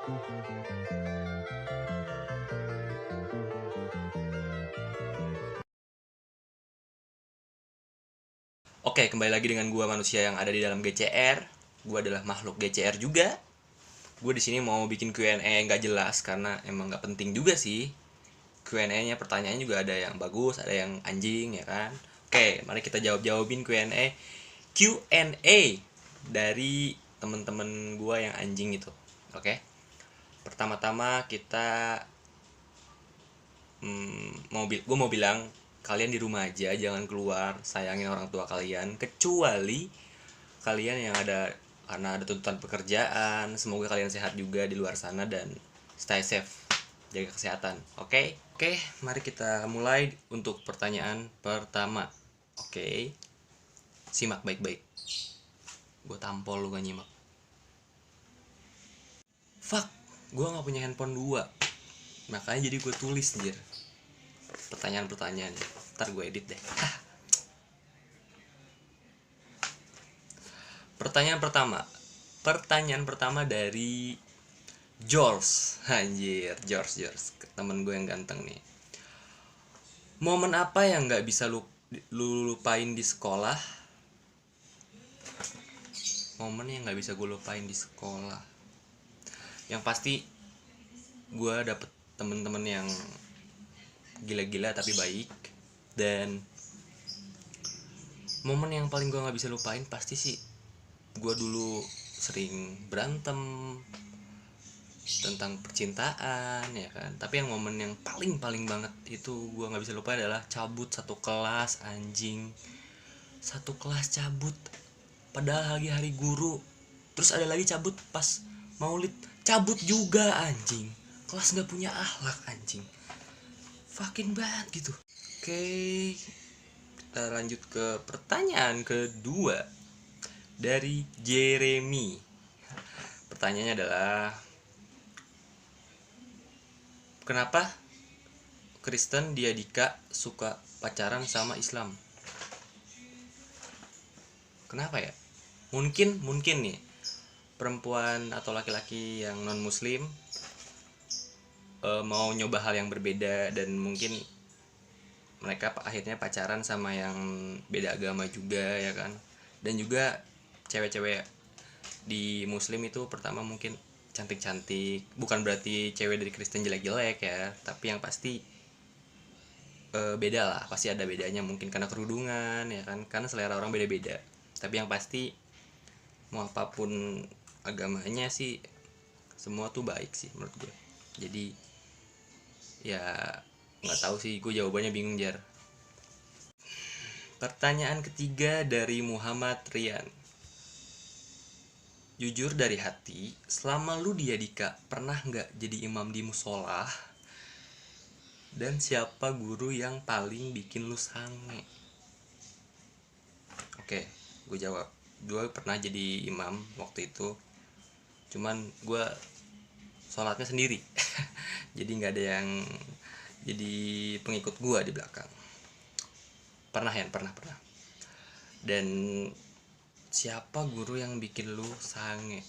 Oke, kembali lagi dengan gua manusia yang ada di dalam GCR. Gua adalah makhluk GCR juga. Gue di sini mau bikin Q&A nggak jelas karena emang nggak penting juga sih. Q&A-nya pertanyaannya juga ada yang bagus, ada yang anjing ya kan. Oke, mari kita jawabin Q&A. Q&A dari temen-temen gua yang anjing itu. Oke. Pertama-tama kita gue mau bilang kalian di rumah aja, jangan keluar, sayangin orang tua kalian, kecuali kalian yang ada karena ada tuntutan pekerjaan. Semoga kalian sehat juga di luar sana dan stay safe, jaga kesehatan. Oke, mari kita mulai untuk pertanyaan pertama. Oke, simak baik-baik, gue tampol lu gak nyimak. Fuck, gue gak punya handphone dua, makanya jadi gue tulis anjir pertanyaan-pertanyaannya. Ntar gue edit deh. Pertanyaan pertama dari George. Anjir, George, temen gue yang ganteng nih. Momen apa yang nggak bisa lu lupain di sekolah? Momen yang nggak bisa gue lupain di sekolah, yang pasti gue dapet temen-temen yang gila-gila tapi baik. Dan momen yang paling gue nggak bisa lupain pasti sih gue dulu sering berantem tentang percintaan ya kan. Tapi yang momen yang paling banget itu gue nggak bisa lupa adalah cabut satu kelas, anjing. Satu kelas cabut padahal lagi hari guru, terus ada lagi cabut pas maulid, cabut juga anjing. Kelas nggak punya akhlak anjing, fucking banget gitu. Oke, kita lanjut ke pertanyaan kedua dari Jeremy. Pertanyaannya adalah, kenapa Kristen Diadika suka pacaran sama Islam? Kenapa ya? Mungkin nih perempuan atau laki-laki yang non muslim mau nyoba hal yang berbeda, dan mungkin mereka akhirnya pacaran sama yang beda agama juga ya kan. Dan juga cewek-cewek di muslim itu pertama mungkin cantik-cantik, bukan berarti cewek dari Kristen jelek-jelek ya, tapi yang pasti beda lah, pasti ada bedanya, mungkin karena kerudungan ya kan, karena selera orang beda-beda. Tapi yang pasti mau apapun agamanya sih, semua tuh baik sih menurut gue. Jadi ya nggak tahu sih, gue jawabannya bingung jar. Pertanyaan ketiga dari Muhammad Rian. Jujur dari hati, selama lu di Adika pernah nggak jadi imam di musola? Dan siapa guru yang paling bikin lu sange? Oke, gue jawab. Gue pernah jadi imam waktu itu, cuman gue sholatnya sendiri. Jadi nggak ada yang jadi pengikut gue di belakang. Pernah. Dan siapa guru yang bikin lu sange?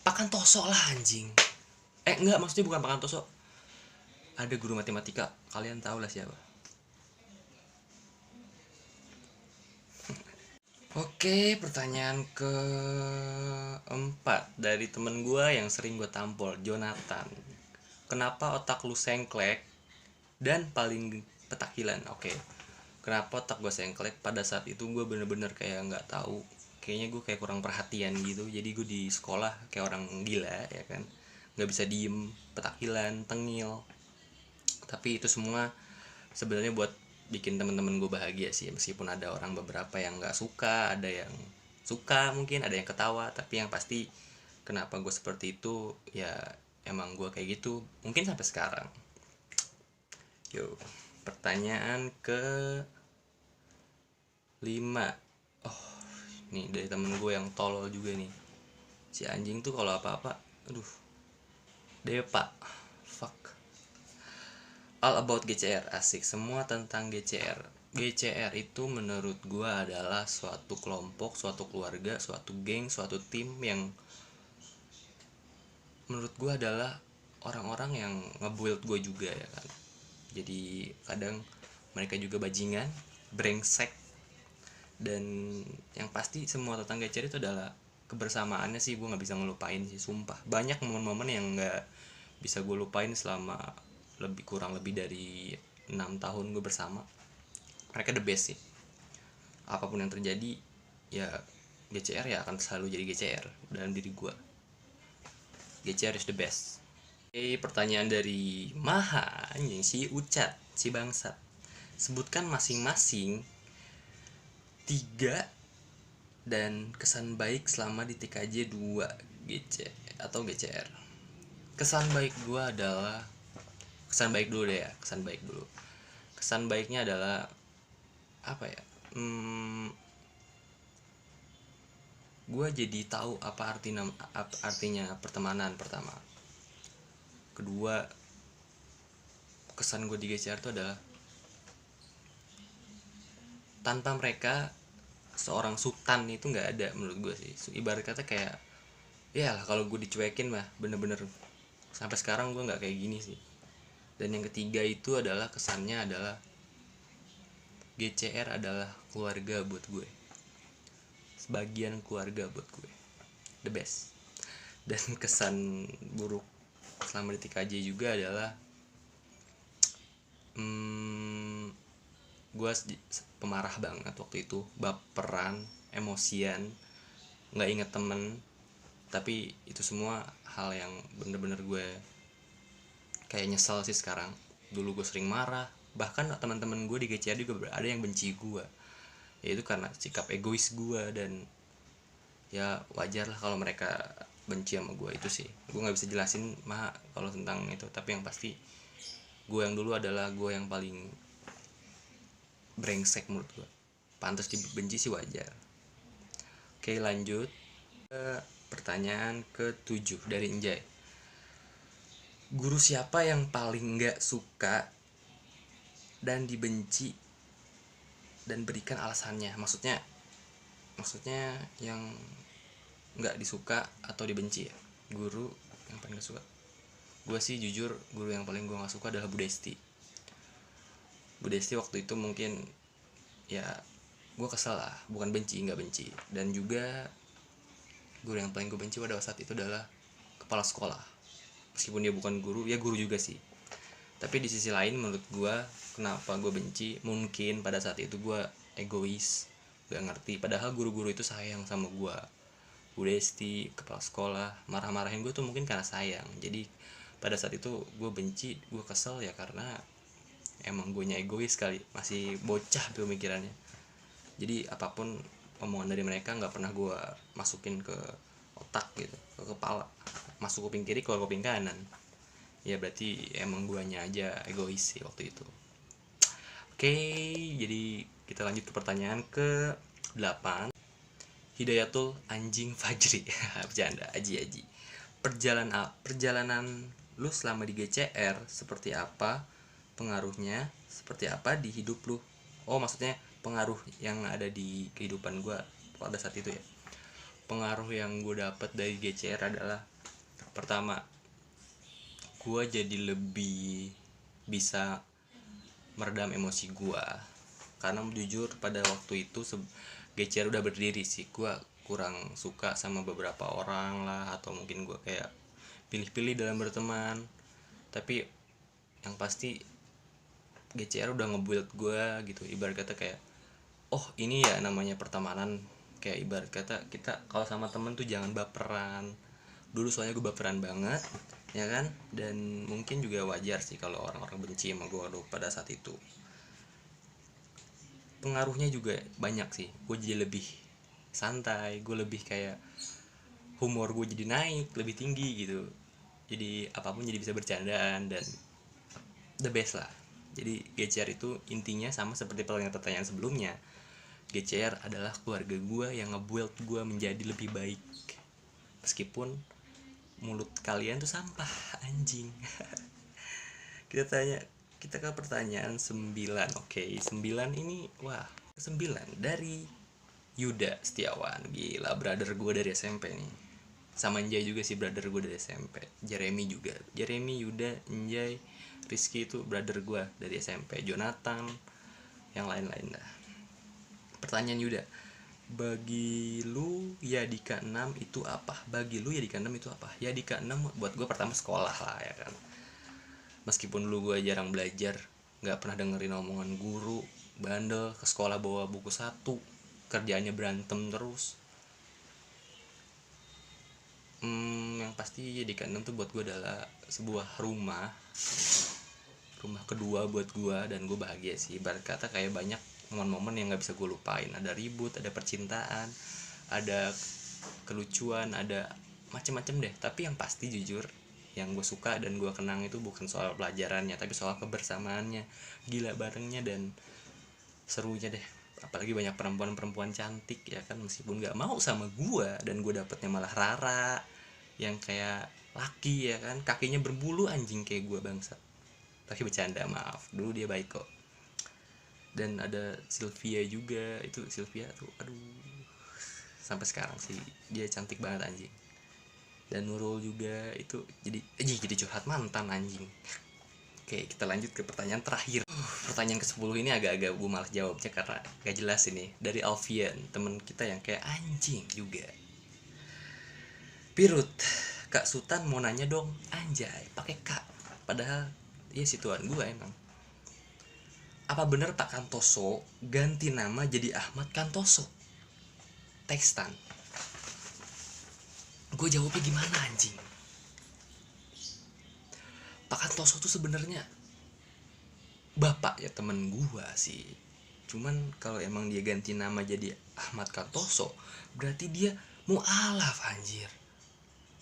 Pakantoso lah anjing. Enggak, maksudnya bukan Pakantoso. Ada guru matematika, kalian tahu lah siapa. Oke, pertanyaan keempat dari temen gue yang sering gue tampol, Jonathan. Kenapa otak lu sengklek dan paling petakilan? Oke, kenapa otak gue sengklek? Pada saat itu gue bener-bener kayak nggak tahu. Kayaknya gue kayak kurang perhatian gitu. Jadi gue di sekolah kayak orang gila ya kan, nggak bisa diem, petakilan, tengil. Tapi itu semua sebenarnya buat bikin teman-teman gue bahagia sih, meskipun ada orang beberapa yang nggak suka, ada yang suka, mungkin ada yang ketawa. Tapi yang pasti kenapa gue seperti itu ya emang gue kayak gitu mungkin sampai sekarang. Yuk, pertanyaan ke 5. Oh, nih dari temen gue yang tolol juga nih, si anjing tuh kalau apa-apa aduh Depa. Fuck. All about GCR, asik, semua tentang GCR. GCR itu menurut gua adalah suatu kelompok, suatu keluarga, suatu geng, suatu tim yang menurut gua adalah orang-orang yang nge-build gua juga ya kan. Jadi kadang mereka juga bajingan, brengsek, dan yang pasti semua tentang GCR itu adalah kebersamaannya sih. Gue nggak bisa ngelupain sih, sumpah. Banyak momen-momen yang nggak bisa gue lupain selama kurang lebih dari 6 tahun gue bersama mereka. The best sih, apapun yang terjadi ya GCR ya akan selalu jadi GCR dalam diri gue. GCR is the best. Oke, pertanyaan dari Maha anjing, si Ucat, si bangsat. Sebutkan masing-masing 3 dan kesan baik selama di TKJ 2 GC atau GCR. Kesan baik gue adalah, kesan baik dulu deh ya, kesan baik dulu. Kesan baiknya adalah apa ya? Gue jadi tahu apa artinya pertemanan pertama. Kedua, kesan gue di GCR itu adalah tanpa mereka seorang sultan itu nggak ada menurut gue sih. Ibarat kata kayak ya lah, kalau gue dicuekin mah bener-bener sampai sekarang gue nggak kayak gini sih. Dan yang ketiga itu adalah kesannya adalah GCR adalah keluarga buat gue, sebagian keluarga buat gue, the best. Dan kesan buruk selama di TKJ juga adalah gue pemarah banget waktu itu, baperan, emosian, nggak inget temen. Tapi itu semua hal yang bener-bener gue kayak nyesel sih sekarang. Dulu gue sering marah, bahkan teman-teman gue di GCR juga ada yang benci gue, yaitu karena sikap egois gue. Dan ya wajar lah kalau mereka benci sama gue. Itu sih gue nggak bisa jelasin mah kalau tentang itu, tapi yang pasti gue yang dulu adalah gue yang paling brengsek menurut gue. Pantas dibenci sih, wajar. Oke, lanjut ke pertanyaan ke-7 dari Enjay. Guru siapa yang paling gak suka dan dibenci, dan berikan alasannya? Maksudnya yang gak disuka atau dibenci ya. Guru yang paling gak suka, gue sih jujur guru yang paling gue gak suka adalah Bu Desti. Bu Desti waktu itu mungkin ya gue kesel lah, bukan benci, nggak benci. Dan juga guru yang paling gue benci pada saat itu adalah kepala sekolah. Meskipun dia bukan guru, ya guru juga sih. Tapi di sisi lain menurut gue, kenapa gue benci, mungkin pada saat itu gue egois, gak ngerti. Padahal guru-guru itu sayang sama gue. Bu Desti, kepala sekolah, marah-marahin gue tuh mungkin karena sayang. Jadi pada saat itu gue benci, gue kesel ya karena emang gue nya egois kali, masih bocah pemikirannya. Jadi apapun omongan dari mereka nggak pernah gue masukin ke otak gitu, ke kepala. Masuk kuping kiri, keluar kuping kanan. Ya berarti emang guanya aja egois sih waktu itu. Oke, jadi kita lanjut ke pertanyaan ke-8. Hidayatul anjing Fajri. Bercanda, aji. Perjalanan lu selama di GCR seperti apa? Pengaruhnya seperti apa di hidup lu? Oh, maksudnya pengaruh yang ada di kehidupan gue pada saat itu ya. Pengaruh yang gue dapat dari GCR adalah, pertama, gue jadi lebih bisa meredam emosi gue. Karena jujur pada waktu itu GCR udah berdiri sih, gue kurang suka sama beberapa orang lah, atau mungkin gue kayak pilih-pilih dalam berteman. Tapi yang pasti GCR udah nge-build gue gitu. Ibarat kata kayak, oh ini ya namanya pertemanan. Kayak ibarat kata kita kalau sama temen tuh jangan baperan. Dulu soalnya gue baperan banget ya kan. Dan mungkin juga wajar sih kalau orang-orang benci sama gue pada saat itu. Pengaruhnya juga banyak sih. Gue jadi lebih santai, gue lebih kayak humor gue jadi naik, lebih tinggi gitu. Jadi apapun jadi bisa bercandaan dan the best lah. Jadi GCR itu intinya sama seperti pertanyaan sebelumnya. GCR adalah keluarga gue yang nge-build gue menjadi lebih baik. Meskipun mulut kalian tuh sampah, anjing. kita ke pertanyaan 9. Oke, 9 ini wah, 9 dari Yuda Setiawan. Gila, brother gue dari SMP nih. Sama Njay juga sih, brother gue dari SMP. Jeremy juga. Jeremy, Yuda, Njay, Rizky itu brother gue dari SMP. Jonathan, yang lain-lain dah. Pertanyaan Yuda, bagi lu Yadika 6 itu apa? Bagi lu Yadika 6 itu apa? Yadika 6 buat gue pertama sekolah lah ya kan. Meskipun dulu gue jarang belajar, gak pernah dengerin omongan guru, bandel, ke sekolah bawa buku satu, kerjaannya berantem terus. Yang pasti Yadika 6 tuh buat gue adalah sebuah rumah kedua buat gue, dan gue bahagia sih. Ibarat kata kayak banyak momen-momen yang gak bisa gue lupain. Ada ribut, ada percintaan, ada kelucuan, ada macem-macem deh. Tapi yang pasti jujur, yang gue suka dan gue kenang itu bukan soal pelajarannya, tapi soal kebersamaannya, gila barengnya, dan serunya deh. Apalagi banyak perempuan-perempuan cantik ya kan, meskipun gak mau sama gue, dan gue dapetnya malah Rara yang kayak laki ya kan, kakinya berbulu anjing kayak gue, bangsat. Tapi bercanda, maaf, dulu dia baik kok. Dan ada Sylvia juga, itu Sylvia tuh aduh, sampai sekarang sih dia cantik banget anjing. Dan Nurul juga itu jadi curhat mantan anjing. Oke, kita lanjut ke pertanyaan terakhir. Pertanyaan ke-10 ini agak-agak gue malas jawabnya karena gak jelas ini. Dari Alfian, temen kita yang kayak anjing juga. Pirut, Kak Sultan mau nanya dong. Anjay, pakai Kak. Padahal ya si tuan gue emang. Apa bener Pak Kantoso ganti nama jadi Ahmad Kantoso? Tekstan. Gue jawabnya gimana anjing? Pak Kantoso tuh sebenarnya bapak ya temen gue sih. Cuman kalau emang dia ganti nama jadi Ahmad Kantoso, berarti dia mualaf anjir.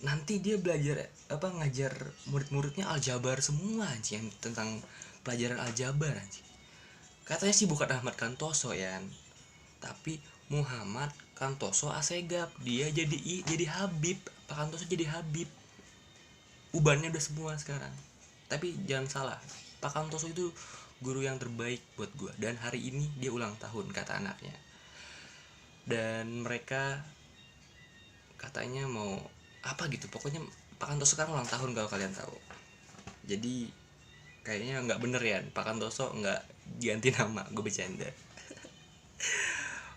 Nanti dia belajar ngajar murid-muridnya aljabar semua anjing, tentang pelajaran aljabar anjing. Katanya sih bukan Ahmad Kantoso ya, tapi Muhammad Kantoso Asegaf. Dia jadi Habib. Pak Kantoso jadi Habib. Ubannya udah semua sekarang. Tapi jangan salah, Pak Kantoso itu guru yang terbaik buat gue. Dan hari ini dia ulang tahun kata anaknya. Dan mereka katanya mau apa gitu, pokoknya Pak Kantoso sekarang ulang tahun kalau kalian tahu. Jadi kayaknya nggak bener ya, Pak Kantoso nggak ganti nama, gue bercanda.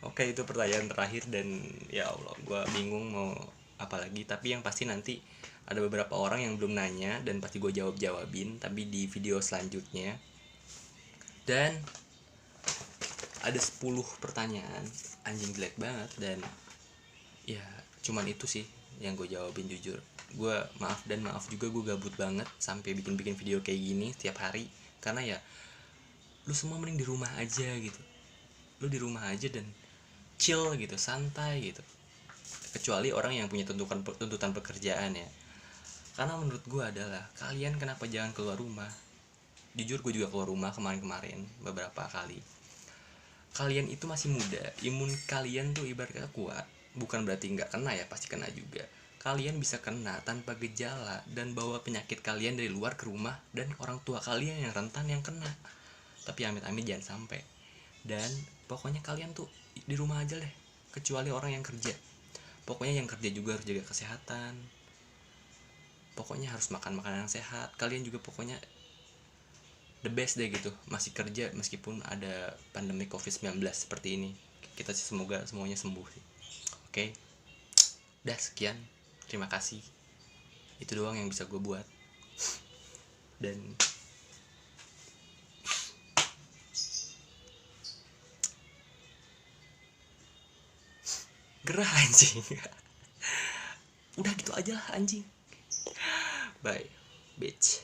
Oke, itu pertanyaan terakhir dan ya Allah, gue bingung mau apa lagi. Tapi yang pasti nanti ada beberapa orang yang belum nanya dan pasti gue jawabin, tapi di video selanjutnya. Dan ada 10 pertanyaan, anjing jelek banget, dan ya cuman itu sih yang gue jawabin jujur. Gue maaf juga gue gabut banget sampai bikin video kayak gini setiap hari, karena ya lu semua mending di rumah aja gitu. Lu di rumah aja dan chill gitu, santai gitu. Kecuali orang yang punya tuntutan pekerjaan ya. Karena menurut gue adalah, kalian kenapa jangan keluar rumah? Jujur gue juga keluar rumah kemarin beberapa kali. Kalian itu masih muda, imun kalian tuh ibaratnya kuat. Bukan berarti nggak kena ya, pasti kena juga. Kalian bisa kena tanpa gejala dan bawa penyakit kalian dari luar ke rumah, dan orang tua kalian yang rentan yang kena. Tapi amit-amit jangan sampai. Dan pokoknya kalian tuh di rumah aja deh, kecuali orang yang kerja. Pokoknya yang kerja juga harus jaga kesehatan. Pokoknya harus makan makanan yang sehat. Kalian juga pokoknya the best deh gitu, masih kerja meskipun ada pandemi COVID-19 seperti ini. Kita sih semoga semuanya sembuh sih. Oke. Udah sekian. Terima kasih. Itu doang yang bisa gue buat. Dan gerah anjing. Udah gitu aja lah anjing. Bye bitch.